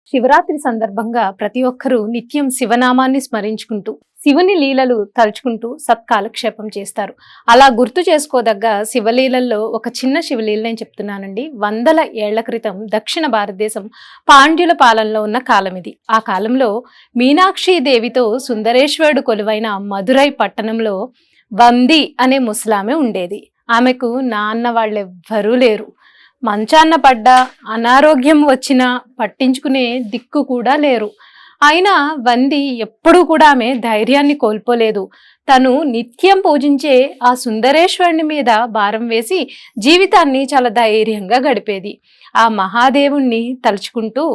శివరాత్రి సందర్భంగా ప్రతి ఒక్కరూ నిత్యం శివనామాన్ని స్మరించుకుంటూ శివుని లీలలు తలుచుకుంటూ సత్కాలక్షేపం చేస్తారు. అలా గుర్తు చేసుకోదగ్గ శివలీలల్లో ఒక చిన్న శివలీల నేను చెప్తున్నానండి. వందల ఏళ్ల క్రితం దక్షిణ భారతదేశం పాండ్యుల పాలనలో ఉన్న కాలం ఇది. ఆ కాలంలో మీనాక్షి దేవితో సుందరేశ్వరుడు కొలువైన మదురై పట్టణంలో వంది అనే ముసలామె ఉండేది. ఆమెకు నాన్న వాళ్ళెవ్వరూ లేరు. మంచాన్న పడ్డా, అనారోగ్యం వచ్చినా పట్టించుకునే దిక్కు కూడా లేరు. అయినా వంది ఎప్పుడూ కూడా ఆమె ధైర్యాన్ని కోల్పోలేదు. తను నిత్యం పూజించే ఆ సుందరేశ్వరుని మీద భారం వేసి జీవితాన్ని చాలా ధైర్యంగా గడిపేది. ఆ మహాదేవుణ్ణి తలుచుకుంటూ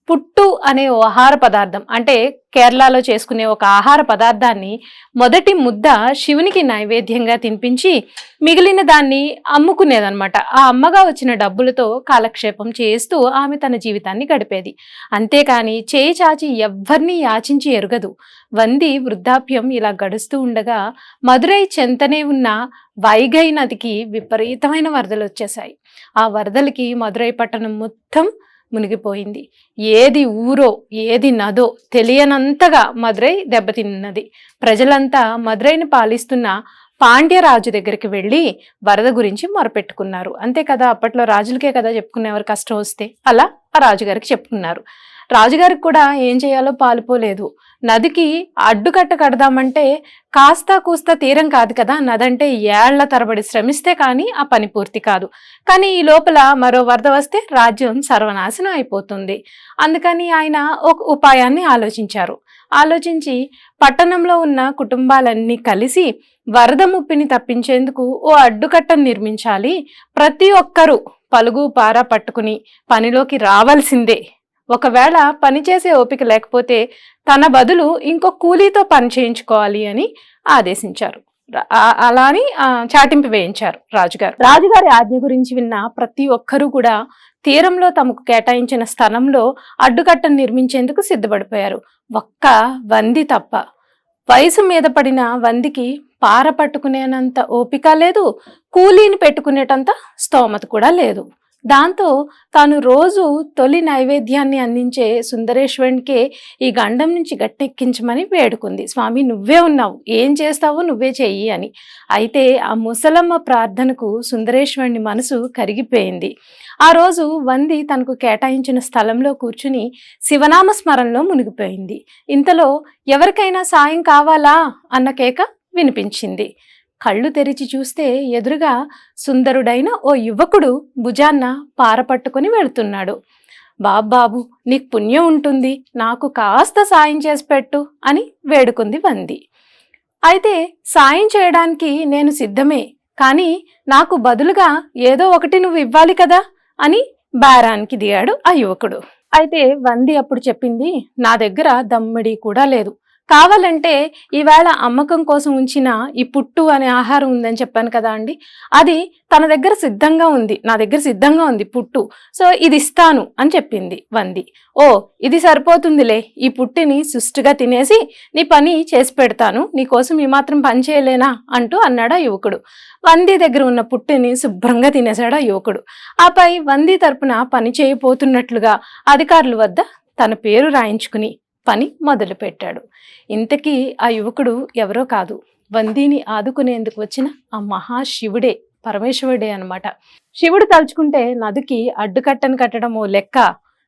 పుట్టు అనే ఆహార పదార్థం, అంటే కేరళలో చేసుకునే ఒక ఆహార పదార్థాన్ని మొదటి ముద్ద శివునికి నైవేద్యంగా తినిపించి మిగిలిన దాన్ని అమ్ముకునేదనమాట. ఆ అమ్మగా వచ్చిన డబ్బులతో కాలక్షేపం చేస్తూ ఆమె తన జీవితాన్ని గడిపేది. అంతేకాని చేయి చాచి ఎవ్వరినీ యాచించి ఎరుగదు. వంది వృద్ధాప్యం ఇలా గడుస్తూ ఉండగా మదురై చెంతనే ఉన్న వైగై నదికి విపరీతమైన వరదలు వచ్చేశాయి. ఆ వరదలకి మదురై పట్టణం మొత్తం మునిగిపోయింది. ఏది ఊరో ఏది నదో తెలియనంతగా మదురై దెబ్బతిన్నది. ప్రజలంతా మదురైని పాలిస్తున్న పాండ్యరాజు దగ్గరికి వెళ్ళి వరద గురించి మొరపెట్టుకున్నారు. అంతే కదా, అప్పట్లో రాజులకే కదా చెప్పుకునేవారు కష్టం వస్తే. అలా ఆ రాజుగారికి చెప్పుకున్నారు. రాజుగారికి కూడా ఏం చేయాలో పాలుపోలేదు. నదికి అడ్డుకట్ట కడదామంటే కాస్తా కూస్తా తీరం కాదు కదా, నదంటే ఏళ్ల తరబడి శ్రమిస్తే కానీ ఆ పని పూర్తి కాదు. కానీ ఈ లోపల మరో వరద వస్తే రాజ్యం సర్వనాశనం అయిపోతుంది. అందుకని ఆయన ఒక ఉపాయాన్ని ఆలోచించి పట్టణంలో ఉన్న కుటుంబాలన్నీ కలిసి వరద ముప్పిని తప్పించేందుకు ఓ అడ్డుకట్టను నిర్మించాలి, ప్రతి ఒక్కరూ పలుగు పార పట్టుకుని పనిలోకి రావాల్సిందే, ఒకవేళ పనిచేసే ఓపిక లేకపోతే తన బదులు ఇంకో కూలీతో పని చేయించుకోవాలి అని ఆదేశించారు. అలా అని చాటింపు వేయించారు రాజుగారి ఆజ్ఞ గురించి విన్న ప్రతి ఒక్కరూ కూడా తీరంలో తమకు కేటాయించిన స్థలంలో అడ్డుకట్టను నిర్మించేందుకు సిద్ధపడిపోయారు. ఒక్క వంది తప్ప. వయసు మీద పడిన వందికి పార పట్టుకునేనంత ఓపిక లేదు, కూలీని పెట్టుకునేటంత స్తోమత కూడా లేదు. దాంతో తాను రోజు తొలి నైవేద్యాన్ని అందించే సుందరేశ్వరునికే ఈ గండం నుంచి గట్టెక్కించమని వేడుకుంది. స్వామి, నువ్వే ఉన్నావు, ఏం చేస్తావో నువ్వే చెయ్యి అని. అయితే ఆ ముసలమ్మ ప్రార్థనకు సుందరేశ్వరుని మనసు కరిగిపోయింది. ఆ రోజు వంది తనకు కేటాయించిన స్థలంలో కూర్చుని శివనామ స్మరణలో మునిగిపోయింది. ఇంతలో ఎవరికైనా సాయం కావాలా అన్న కేక వినిపించింది. కళ్ళు తెరిచి చూస్తే ఎదురుగా సుందరుడైన ఓ యువకుడు భుజాన్న పార పట్టుకుని వెళుతున్నాడు. బాబాబు, నీకు పుణ్యం ఉంటుంది, నాకు కాస్త సాయం చేసి పెట్టు అని వేడుకుంది వంది. అయితే సాయం చేయడానికి నేను సిద్ధమే, కానీ నాకు బదులుగా ఏదో ఒకటి నువ్వు ఇవ్వాలి కదా అని బేరానికి దిగాడు ఆ యువకుడు. అయితే వంది అప్పుడు చెప్పింది, నా దగ్గర దమ్మిడి కూడా లేదు, కావాలంటే ఈవేళ అమ్మకం కోసం ఉంచిన ఈ పుట్టు అనే ఆహారం ఉందని చెప్పాను కదా అండి, అది తన దగ్గర సిద్ధంగా ఉంది, నా దగ్గర సిద్ధంగా ఉంది పుట్టు, సో ఇది ఇస్తాను అని చెప్పింది వంది. ఓ, ఇది సరిపోతుందిలే, ఈ పుట్టిని సుష్టిగా తినేసి నీ పని చేసి పెడతాను, నీకోసం ఈ మాత్రం పని చేయలేనా అంటూ అన్నాడు ఆ యువకుడు. వంది దగ్గర ఉన్న పుట్టిని శుభ్రంగా తినేశాడు ఆ యువకుడు. ఆపై వంది తరపున పని చేయబోతున్నట్లుగా అధికారుల వద్ద తన పేరు రాయించుకుని పని మొదలు పెట్టాడు. ఇంతకీ ఆ యువకుడు ఎవరో కాదు, వందిని ఆదుకునేందుకు వచ్చిన ఆ మహాశివుడే, పరమేశ్వరుడే అన్నమాట. శివుడు తలుచుకుంటే నదికి అడ్డుకట్టను కట్టడం ఓ లెక్క,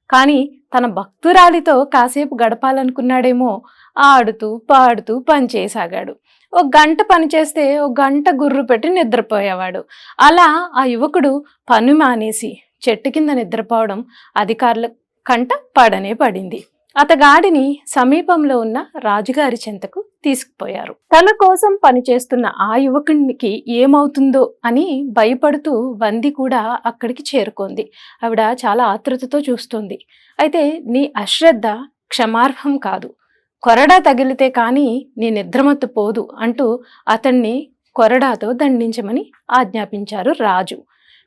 కానీ తన భక్తురాలితో కాసేపు గడపాలనుకున్నాడేమో. ఆడుతూ పాడుతూ పని చేయసాగాడు. ఒక గంట పని చేస్తే ఒక గంట గుర్రు పెట్టి నిద్రపోయేవాడు. అలా ఆ యువకుడు పని మానేసి చెట్టు కింద నిద్రపోవడం అధికారుల కంట పడనే పడింది. అతగాడిని సమీపంలో ఉన్న రాజుగారి చెంతకు తీసుకుపోయారు. తన కోసం పనిచేస్తున్న ఆ యువకునికి ఏమవుతుందో అని భయపడుతూ వంది కూడా అక్కడికి చేరుకుంది. ఆవిడ చాలా ఆతృతతో చూస్తుంది. అయితే నీ అశ్రద్ధ క్షమార్హం కాదు, కొరడా తగిలితే కానీ నీ నిద్రమత్తు పోదు అంటూ అతన్ని కొరడాతో దండించమని ఆజ్ఞాపించారు రాజు.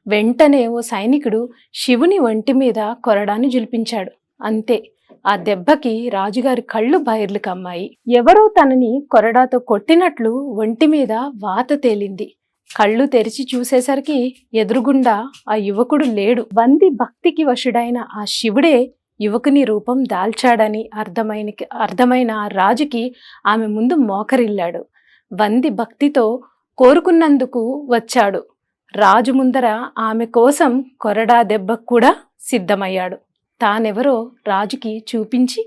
వెంటనే ఓ సైనికుడు శివుని ఒంటి మీద కొరడాన్ని జులిపించాడు. అంతే, ఆ దెబ్బకి రాజుగారి కళ్ళు బైర్లు కమ్మాయి. ఎవరో తనని కొరడాతో కొట్టినట్లు ఒంటి మీద వాత తేలింది. కళ్ళు తెరిచి చూసేసరికి ఎదురుగుండా ఆ యువకుడు లేడు. వంది భక్తికి వశుడైన ఆ శివుడే యువకుని రూపం దాల్చాడని అర్థమైన ఆ రాజుకి ఆమె ముందు మోకరిల్లాడు. వంది భక్తితో కోరుకున్నందుకు వచ్చాడు. రాజు ముందర ఆమె కోసం కొరడా దెబ్బకు కూడా సిద్ధమయ్యాడు. తానెవరో రాజుకి చూపించి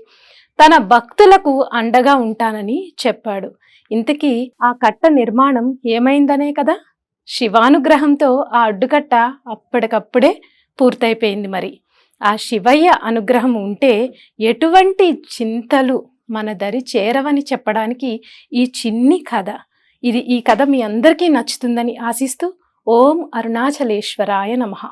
తన భక్తులకు అండగా ఉంటానని చెప్పాడు. ఇంతకీ ఆ కట్ట నిర్మాణం ఏమైందనే కదా. శివానుగ్రహంతో ఆ అడ్డుకట్ట అప్పటికప్పుడే పూర్తయిపోయింది. మరి ఆ శివయ్య అనుగ్రహం ఉంటే ఎటువంటి చింతలు మన దరి చేరవని చెప్పడానికి ఈ చిన్ని కథ. ఈ కథ మీ అందరికీ నచ్చుతుందని ఆశిస్తూ ఓం అరుణాచలేశ్వరాయ నమః.